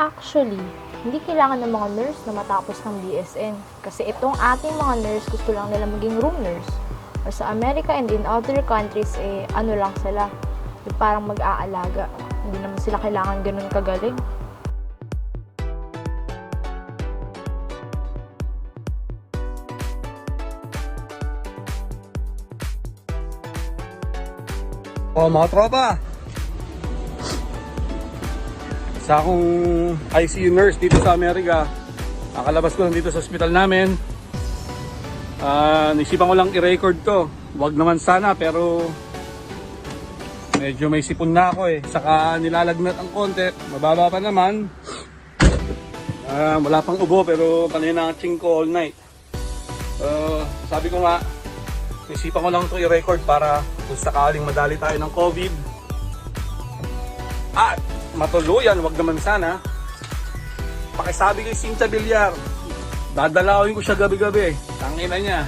Actually, hindi kailangan ng mga nurse na matapos ng BSN. Kasi itong ating mga nurse, gusto lang nila maging room nurse. Or sa America and in other countries, ano lang sila, yung parang mag-aalaga. Hindi naman sila kailangan ganun kagaling. Oh, mga tropa! Isa akong ICU nurse dito sa Amerika. Nakalabas ko lang dito sa hospital namin. Naisipan ko lang i-record to. Wag naman sana, pero medyo may sipon na ako eh. Saka nilalagnat ang konti. Mababa pa naman. Wala pang ubo pero panay na ang ching ko all night. Sabi ko nga, naisipan ko lang to i-record para kung sakaling madali tayo ng COVID. Matuluyan, wag naman sana. Pakisabi kay Cynthia Villar, dadalawin ko siya gabi-gabi. Tangina niya.